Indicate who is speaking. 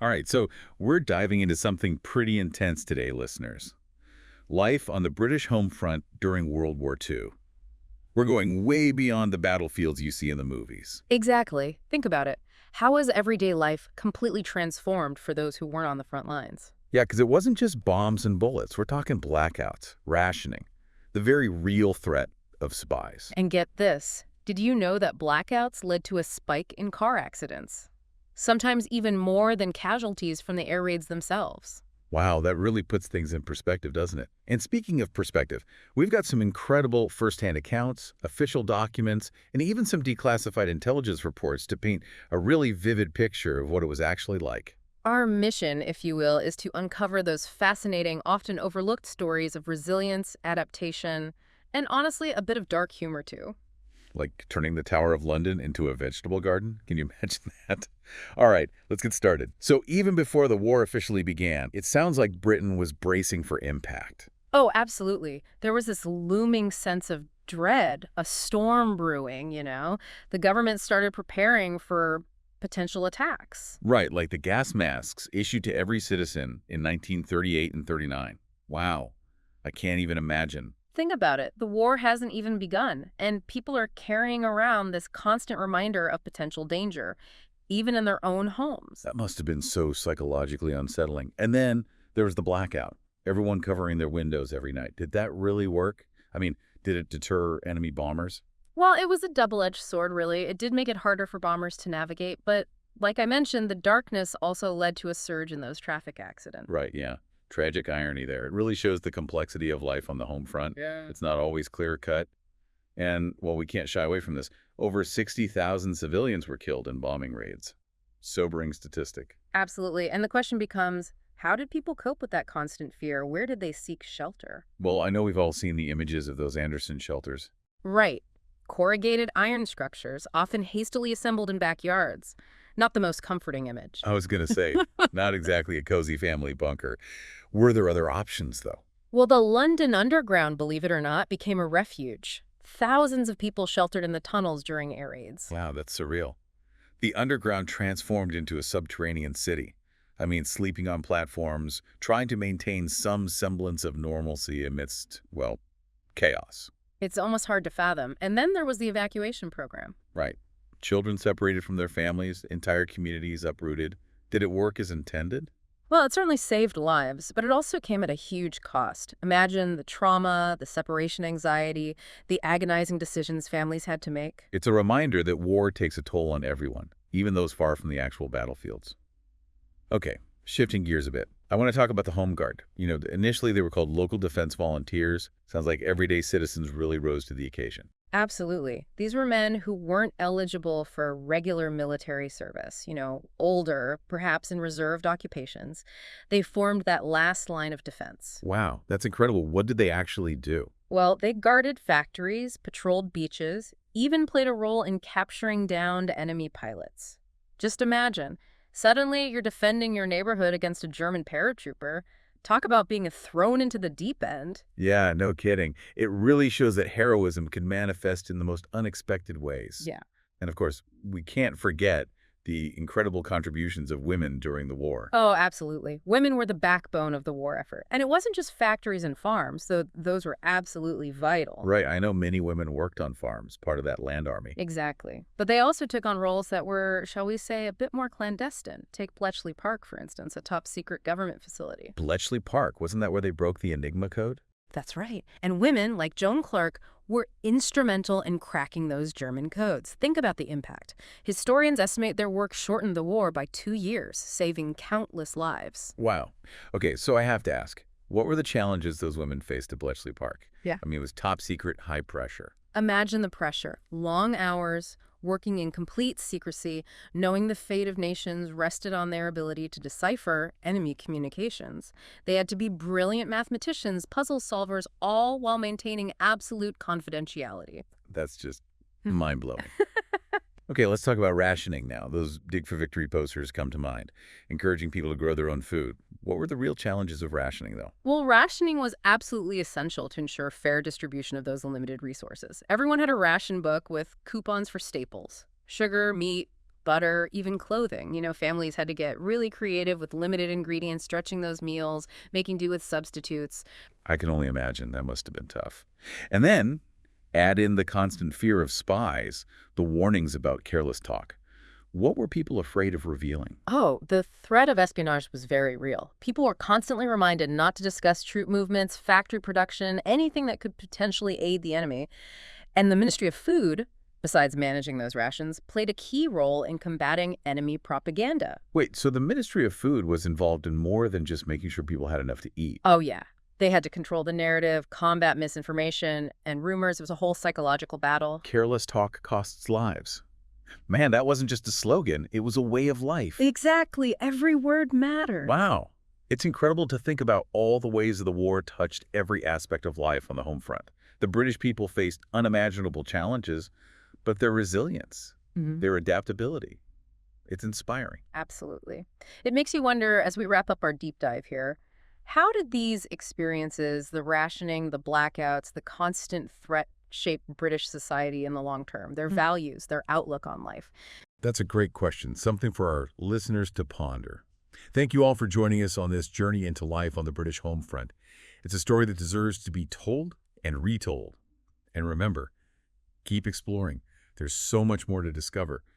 Speaker 1: All right, so we're diving into something pretty intense today, listeners. Life on the British home front during World War II. We're going way beyond the battlefields you see in the movies.
Speaker 2: Exactly. Think about it. How was everyday life completely transformed for those who weren't on the front lines?
Speaker 1: Yeah, because it wasn't just bombs and bullets. We're talking blackouts, rationing, the very real threat of spies.
Speaker 2: And get this, did you know that blackouts led to a spike in car accidents? Sometimes even more than casualties from the air raids themselves.
Speaker 1: Wow, that really puts things in perspective, doesn't it? And speaking of perspective, we've got some incredible firsthand accounts, official documents, and even some declassified intelligence reports to paint a really vivid picture of what it was actually like.
Speaker 2: Our mission, if you will, is to uncover those fascinating, often overlooked stories of resilience, adaptation, and honestly, a bit of dark humor too.
Speaker 1: Like turning the Tower of London into a vegetable garden? Can you imagine that? All right, let's get started. So even before the war officially began, it sounds like Britain was bracing for impact.
Speaker 2: Oh, absolutely. There was this looming sense of dread, a storm brewing. The government started preparing for potential attacks.
Speaker 1: Right, like the gas masks issued to every citizen in 1938 and 39. Wow, I can't even imagine.
Speaker 2: Think about it. The war hasn't even begun, and people are carrying around this constant reminder of potential danger, even in their own homes.
Speaker 1: That must have been so psychologically unsettling. And then there was the blackout. Everyone covering their windows every night. Did that really work? I mean, did it deter enemy bombers?
Speaker 2: Well, it was a double-edged sword, really. It did make it harder for bombers to navigate, but like I mentioned, the darkness also led to a surge in those traffic accidents.
Speaker 1: Right, yeah. Tragic irony there. It really shows the complexity of life on the home front.
Speaker 2: Yeah.
Speaker 1: It's not always clear-cut. And, well, we can't shy away from this. Over 60,000 civilians were killed in bombing raids. Sobering statistic.
Speaker 2: Absolutely. And the question becomes, how did people cope with that constant fear? Where did they seek shelter?
Speaker 1: Well, I know we've all seen the images of those Anderson shelters.
Speaker 2: Right. Corrugated iron structures, often hastily assembled in backyards. Not the most comforting image.
Speaker 1: I was going to say, not exactly a cozy family bunker. Were there other options, though?
Speaker 2: Well, the London Underground, believe it or not, became a refuge. Thousands of people sheltered in the tunnels during air raids.
Speaker 1: Wow, that's surreal. The underground transformed into a subterranean city. I mean, sleeping on platforms, trying to maintain some semblance of normalcy amidst, well, chaos.
Speaker 2: It's almost hard to fathom. And then there was the evacuation program.
Speaker 1: Right. Children separated from their families, entire communities uprooted. Did it work as intended?
Speaker 2: Well, it certainly saved lives, but it also came at a huge cost. Imagine the trauma, the separation anxiety, the agonizing decisions families had to make.
Speaker 1: It's a reminder that war takes a toll on everyone, even those far from the actual battlefields. Okay, shifting gears a bit. I want to talk about the Home Guard. Initially they were called local defense volunteers. Sounds like everyday citizens really rose to the occasion.
Speaker 2: Absolutely. These were men who weren't eligible for regular military service, older, perhaps in reserved occupations. They formed that last line of defense.
Speaker 1: Wow, that's incredible. What did they actually do?
Speaker 2: Well, they guarded factories, patrolled beaches, even played a role in capturing downed enemy pilots. Just imagine, suddenly you're defending your neighborhood against a German paratrooper. Talk about being thrown into the deep end.
Speaker 1: Yeah, no kidding. It really shows that heroism can manifest in the most unexpected ways.
Speaker 2: Yeah.
Speaker 1: And of course, we can't forget the incredible contributions of women during the war.
Speaker 2: Oh, absolutely. Women were the backbone of the war effort. And it wasn't just factories and farms, though those were absolutely vital.
Speaker 1: Right, I know many women worked on farms, part of that land army.
Speaker 2: Exactly. But they also took on roles that were, shall we say, a bit more clandestine. Take Bletchley Park, for instance, a top-secret government facility.
Speaker 1: Bletchley Park, wasn't that where they broke the Enigma code?
Speaker 2: That's right. And women, like Joan Clark, were instrumental in cracking those German codes. Think about the impact. Historians estimate their work shortened the war by 2 years, saving countless lives.
Speaker 1: Wow. Okay, so I have to ask, what were the challenges those women faced at Bletchley Park?
Speaker 2: Yeah.
Speaker 1: I mean, it was top secret, high pressure.
Speaker 2: Imagine the pressure. Long hours, working in complete secrecy, knowing the fate of nations rested on their ability to decipher enemy communications. They had to be brilliant mathematicians, puzzle solvers, all while maintaining absolute confidentiality.
Speaker 1: That's just mind-blowing. Okay, let's talk about rationing now. Those Dig for Victory posters come to mind, encouraging people to grow their own food. What were the real challenges of rationing, though?
Speaker 2: Well, rationing was absolutely essential to ensure fair distribution of those limited resources. Everyone had a ration book with coupons for staples: sugar, meat, butter, even clothing. Families had to get really creative with limited ingredients, stretching those meals, making do with substitutes.
Speaker 1: I can only imagine that must have been tough. And then add in the constant fear of spies, the warnings about careless talk. What were people afraid of revealing?
Speaker 2: Oh, the threat of espionage was very real. People were constantly reminded not to discuss troop movements, factory production, anything that could potentially aid the enemy. And the Ministry of Food, besides managing those rations, played a key role in combating enemy propaganda.
Speaker 1: Wait, so the Ministry of Food was involved in more than just making sure people had enough to eat.
Speaker 2: Oh, yeah. They had to control the narrative, combat misinformation and rumors. It was a whole psychological battle.
Speaker 1: Careless talk costs lives. Man, that wasn't just a slogan, it was a way of life.
Speaker 2: Exactly. Every word mattered.
Speaker 1: Wow. It's incredible to think about all the ways the war touched every aspect of life on the home front. The British people faced unimaginable challenges, but their resilience, their adaptability, it's inspiring.
Speaker 2: Absolutely. It makes you wonder, as we wrap up our deep dive here, how did these experiences, the rationing, the blackouts, the constant threat, shape British society in the long term, their values, their outlook on life?
Speaker 3: That's a great question, something for our listeners to ponder. Thank you all for joining us on this journey into life on the British home front. It's a story that deserves to be told and retold. And remember, keep exploring. There's so much more to discover.